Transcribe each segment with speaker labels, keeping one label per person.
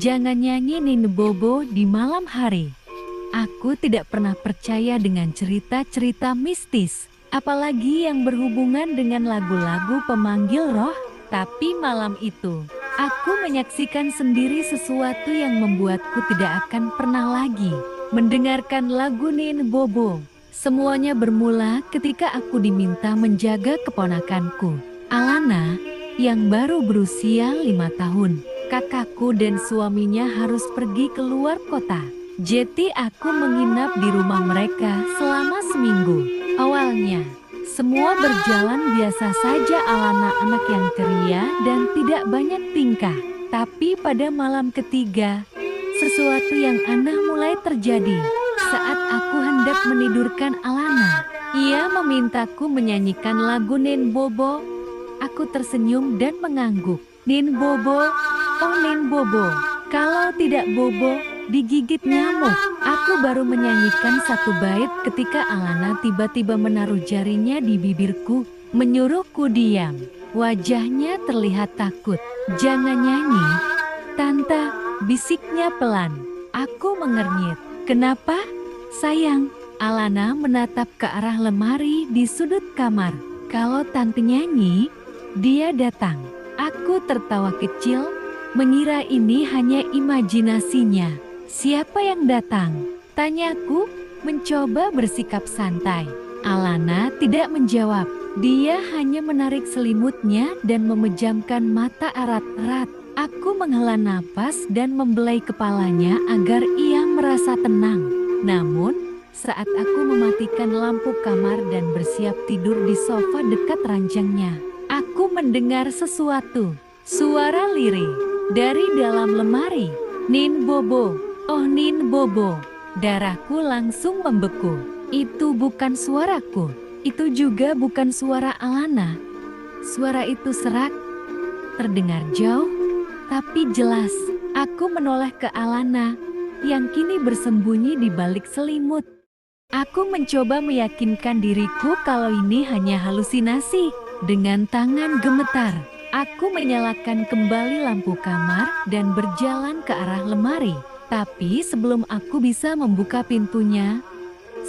Speaker 1: Jangan nyanyi Nin Bobo di malam hari. Aku tidak pernah percaya dengan cerita-cerita mistis, apalagi yang berhubungan dengan lagu-lagu pemanggil roh. Tapi malam itu, aku menyaksikan sendiri sesuatu yang membuatku tidak akan pernah lagi mendengarkan lagu Nin Bobo. Semuanya bermula ketika aku diminta menjaga keponakanku, Alana, yang baru berusia 5 tahun. Kakakku dan suaminya harus pergi keluar kota. Jadi aku menginap di rumah mereka selama seminggu. Awalnya, semua berjalan biasa saja. Alana anak yang ceria dan tidak banyak tingkah. Tapi pada malam ketiga, sesuatu yang aneh mulai terjadi. Saat aku hendak menidurkan Alana, ia memintaku menyanyikan lagu Nin Bobo. Aku tersenyum dan mengangguk. Nin Bobo, oh Nin Bobo, kalau tidak Bobo, digigit nyamuk. Aku baru menyanyikan satu bait ketika Alana tiba-tiba menaruh jarinya di bibirku, menyuruhku diam. Wajahnya terlihat takut. Jangan nyanyi, Tante, bisiknya pelan. Aku mengernyit. Kenapa, sayang? Alana menatap ke arah lemari di sudut kamar. Kalau Tante nyanyi, dia datang. Aku tertawa kecil, mengira ini hanya imajinasinya. Siapa yang datang? Tanyaku, mencoba bersikap santai. Alana tidak menjawab. Dia hanya menarik selimutnya dan memejamkan mata erat-erat. Aku menghela napas dan membelai kepalanya agar ia merasa tenang. Namun, saat aku mematikan lampu kamar dan bersiap tidur di sofa dekat ranjangnya, aku mendengar sesuatu. Suara lirih dari dalam lemari. Nin Bobo, oh Nin Bobo. Darahku langsung membeku. Itu bukan suaraku. Itu juga bukan suara Alana. Suara itu serak, terdengar jauh, tapi jelas. Aku menoleh ke Alana, yang kini bersembunyi di balik selimut. Aku mencoba meyakinkan diriku kalau ini hanya halusinasi. Dengan tangan gemetar, aku menyalakan kembali lampu kamar dan berjalan ke arah lemari. Tapi sebelum aku bisa membuka pintunya,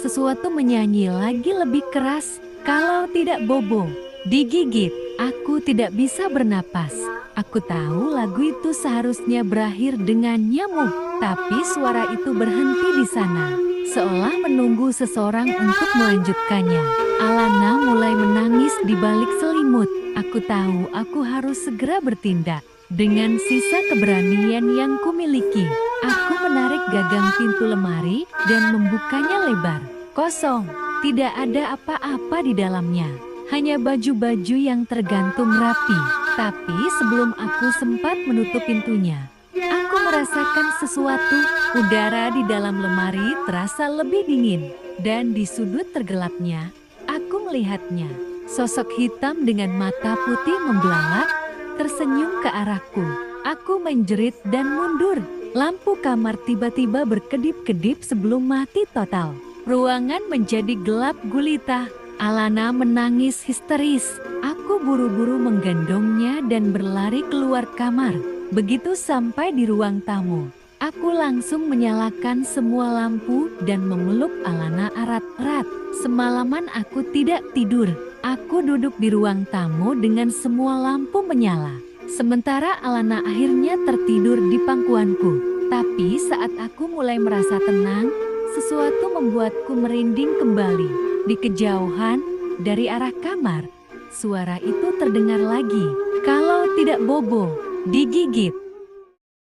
Speaker 1: sesuatu menyanyi lagi lebih keras. Kalau tidak Bobo, digigit. Aku tidak bisa bernapas. Aku tahu lagu itu seharusnya berakhir dengan nyamuk, tapi suara itu berhenti di sana, seolah menunggu seseorang untuk melanjutkannya. Alana mulai menangis di balik selimut. Aku tahu aku harus segera bertindak. Dengan sisa keberanian yang kumiliki, aku menarik gagang pintu lemari dan membukanya lebar. Kosong, tidak ada apa-apa di dalamnya. Hanya baju-baju yang tergantung rapi. Tapi sebelum aku sempat menutup pintunya, aku merasakan sesuatu. Udara di dalam lemari terasa lebih dingin. Dan di sudut tergelapnya, aku melihatnya. Sosok hitam dengan mata putih membelalak, tersenyum ke arahku. Aku menjerit dan mundur. Lampu kamar tiba-tiba berkedip-kedip sebelum mati total. Ruangan menjadi gelap gulita. Alana menangis histeris. Aku buru-buru menggendongnya dan berlari keluar kamar. Begitu sampai di ruang tamu, aku langsung menyalakan semua lampu dan memeluk Alana erat-erat. Semalaman aku tidak tidur. Aku duduk di ruang tamu dengan semua lampu menyala. Sementara Alana akhirnya tertidur di pangkuanku. Tapi saat aku mulai merasa tenang, sesuatu membuatku merinding kembali. Di kejauhan, dari arah kamar, suara itu terdengar lagi. Kalau tidak Bobo, digigit.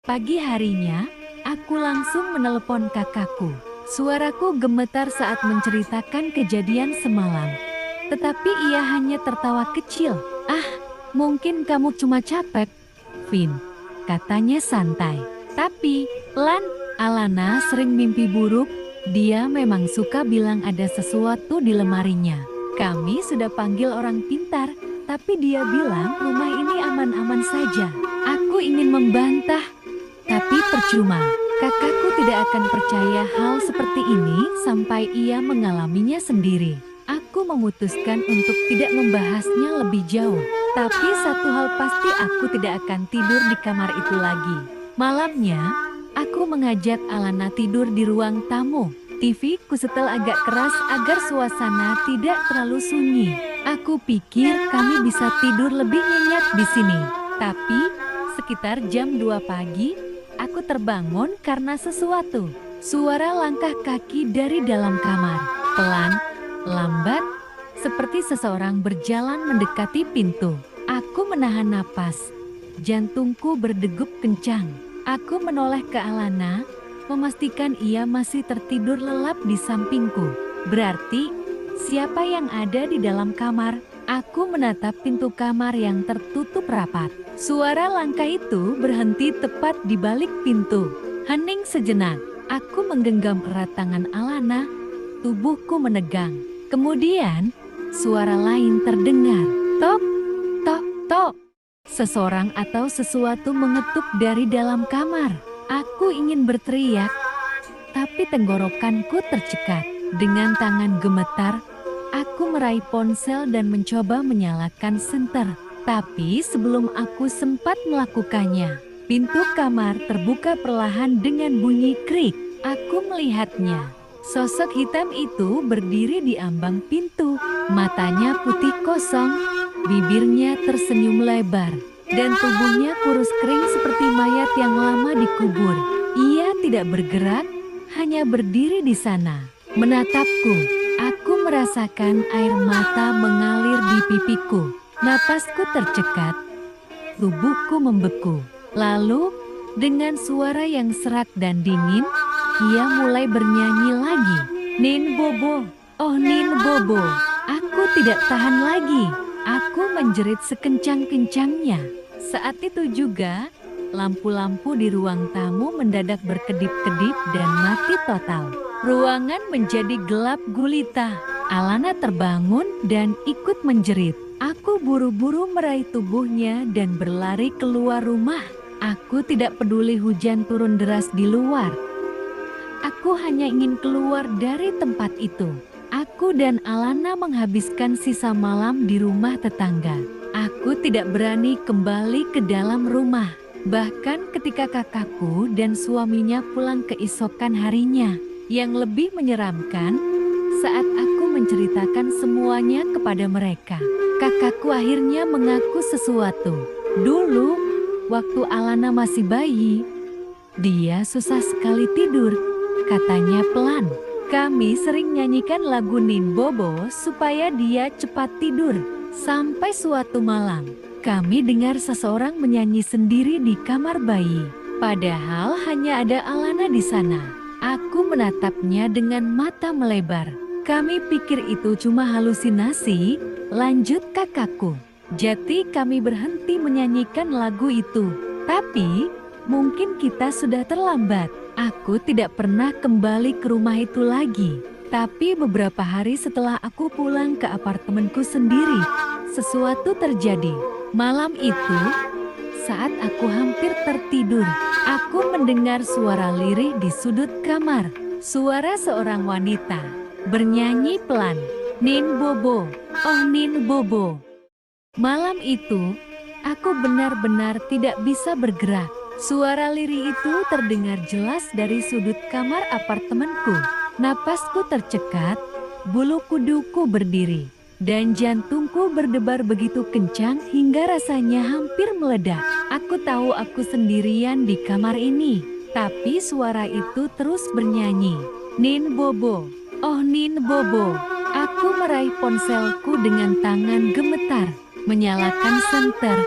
Speaker 1: Pagi harinya, aku langsung menelepon kakakku. Suaraku gemetar saat menceritakan kejadian semalam. Tetapi ia hanya tertawa kecil. Ah, mungkin kamu cuma capek, Vin, katanya santai. Tapi, Alana sering mimpi buruk. Dia memang suka bilang ada sesuatu di lemarinya. Kami sudah panggil orang pintar, tapi dia bilang rumah ini aman-aman saja. Aku ingin membantah, tapi percuma. Kakakku tidak akan percaya hal seperti ini sampai ia mengalaminya sendiri. Aku memutuskan untuk tidak membahasnya lebih jauh. Tapi satu hal pasti, aku tidak akan tidur di kamar itu lagi. Malamnya, aku mengajak Alana tidur di ruang tamu. TV ku setel agak keras agar suasana tidak terlalu sunyi. Aku pikir kami bisa tidur lebih nyenyak di sini. Tapi, sekitar jam 2 pagi, aku terbangun karena sesuatu. Suara langkah kaki dari dalam kamar. Pelan, lambat, seperti seseorang berjalan mendekati pintu. Aku menahan napas. Jantungku berdegup kencang. Aku menoleh ke Alana, memastikan ia masih tertidur lelap di sampingku. Berarti, siapa yang ada di dalam kamar? Aku menatap pintu kamar yang tertutup rapat. Suara langkah itu berhenti tepat di balik pintu. Hening sejenak. Aku menggenggam erat tangan Alana, tubuhku menegang. Kemudian, suara lain terdengar. Tok, tok, tok. Seseorang atau sesuatu mengetuk dari dalam kamar. Aku ingin berteriak, tapi tenggorokanku tercekat. Dengan tangan gemetar, aku meraih ponsel dan mencoba menyalakan senter. Tapi sebelum aku sempat melakukannya, pintu kamar terbuka perlahan dengan bunyi krik. Aku melihatnya. Sosok hitam itu berdiri di ambang pintu. Matanya putih kosong, bibirnya tersenyum lebar, dan tubuhnya kurus kering seperti mayat yang lama dikubur. Ia tidak bergerak, hanya berdiri di sana, menatapku. Aku merasakan air mata mengalir di pipiku. Napasku tercekat, tubuhku membeku. Lalu, dengan suara yang serak dan dingin, ia mulai bernyanyi lagi. Nin Bobo, oh Nin Bobo. Aku tidak tahan lagi. Aku menjerit sekencang-kencangnya. Saat itu juga, lampu-lampu di ruang tamu mendadak berkedip-kedip dan mati total. Ruangan menjadi gelap gulita. Alana terbangun dan ikut menjerit. Aku buru-buru meraih tubuhnya dan berlari keluar rumah. Aku tidak peduli hujan turun deras di luar. Aku hanya ingin keluar dari tempat itu. Aku dan Alana menghabiskan sisa malam di rumah tetangga. Aku tidak berani kembali ke dalam rumah. Bahkan ketika kakakku dan suaminya pulang keesokan harinya. Yang lebih menyeramkan, saat aku menceritakan semuanya kepada mereka. Kakakku akhirnya mengaku sesuatu. Dulu, waktu Alana masih bayi, dia susah sekali tidur, katanya pelan. Kami sering nyanyikan lagu Nin Bobo supaya dia cepat tidur. Sampai suatu malam, kami dengar seseorang menyanyi sendiri di kamar bayi. Padahal hanya ada Alana di sana. Aku menatapnya dengan mata melebar. Kami pikir itu cuma halusinasi, lanjut kakakku. Jadi kami berhenti menyanyikan lagu itu. Tapi, mungkin kita sudah terlambat. Aku tidak pernah kembali ke rumah itu lagi. Tapi beberapa hari setelah aku pulang ke apartemenku sendiri, sesuatu terjadi. Malam itu, saat aku hampir tertidur, aku mendengar suara lirih di sudut kamar. Suara seorang wanita bernyanyi pelan. Nin Bobo, oh Nin Bobo. Malam itu, aku benar-benar tidak bisa bergerak. Suara lirih itu terdengar jelas dari sudut kamar apartemenku. Napasku tercekat, bulu kuduku berdiri, dan jantungku berdebar begitu kencang hingga rasanya hampir meledak. Aku tahu aku sendirian di kamar ini, tapi suara itu terus bernyanyi. Nin Bobo, oh Nin Bobo. Aku meraih ponselku dengan tangan gemetar, menyalakan senter,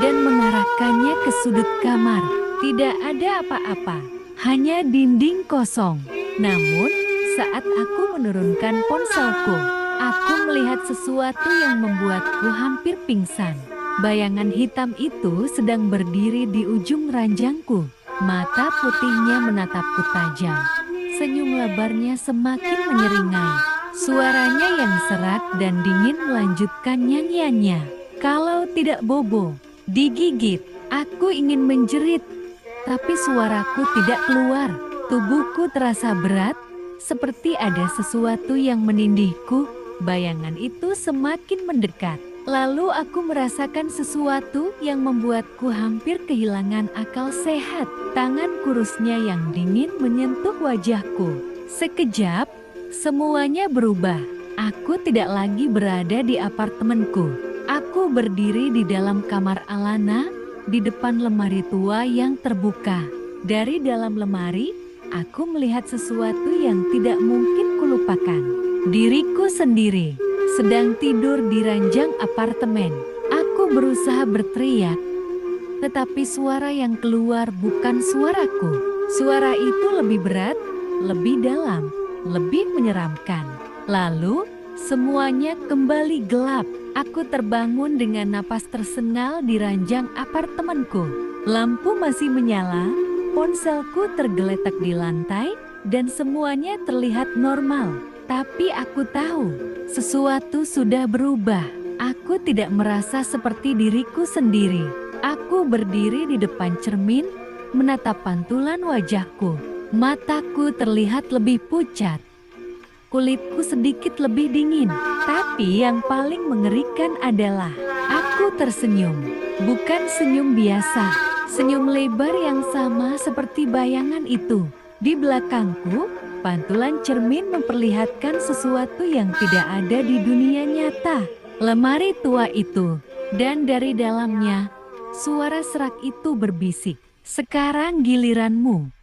Speaker 1: dan mengarahkannya ke sudut kamar. Tidak ada apa-apa, hanya dinding kosong. Namun, saat aku menurunkan ponselku, aku melihat sesuatu yang membuatku hampir pingsan. Bayangan hitam itu sedang berdiri di ujung ranjangku. Mata putihnya menatapku tajam. Senyum lebarnya semakin menyeringai. Suaranya yang serak dan dingin melanjutkan nyanyiannya. Kalau tidak Bobo, digigit. Aku ingin menjerit, tapi suaraku tidak keluar. Tubuhku terasa berat, seperti ada sesuatu yang menindihku. Bayangan itu semakin mendekat. Lalu aku merasakan sesuatu yang membuatku hampir kehilangan akal sehat. Tangan kurusnya yang dingin menyentuh wajahku. Sekejap, semuanya berubah. Aku tidak lagi berada di apartemenku. Aku berdiri di dalam kamar Alana, di depan lemari tua yang terbuka. Dari dalam lemari, aku melihat sesuatu yang tidak mungkin kulupakan. Diriku sendiri sedang tidur di ranjang apartemen. Aku berusaha berteriak, tetapi suara yang keluar bukan suaraku. Suara itu lebih berat, lebih dalam, lebih menyeramkan. Lalu, semuanya kembali gelap. Aku terbangun dengan napas tersengal di ranjang apartemenku. Lampu masih menyala, ponselku tergeletak di lantai, dan semuanya terlihat normal. Tapi aku tahu, sesuatu sudah berubah. Aku tidak merasa seperti diriku sendiri. Aku berdiri di depan cermin, menatap pantulan wajahku. Mataku terlihat lebih pucat. Kulitku sedikit lebih dingin. Tapi yang paling mengerikan adalah aku tersenyum. Bukan senyum biasa. Senyum lebar yang sama seperti bayangan itu. Di belakangku, pantulan cermin memperlihatkan sesuatu yang tidak ada di dunia nyata. Lemari tua itu, dan dari dalamnya, suara serak itu berbisik. Sekarang giliranmu.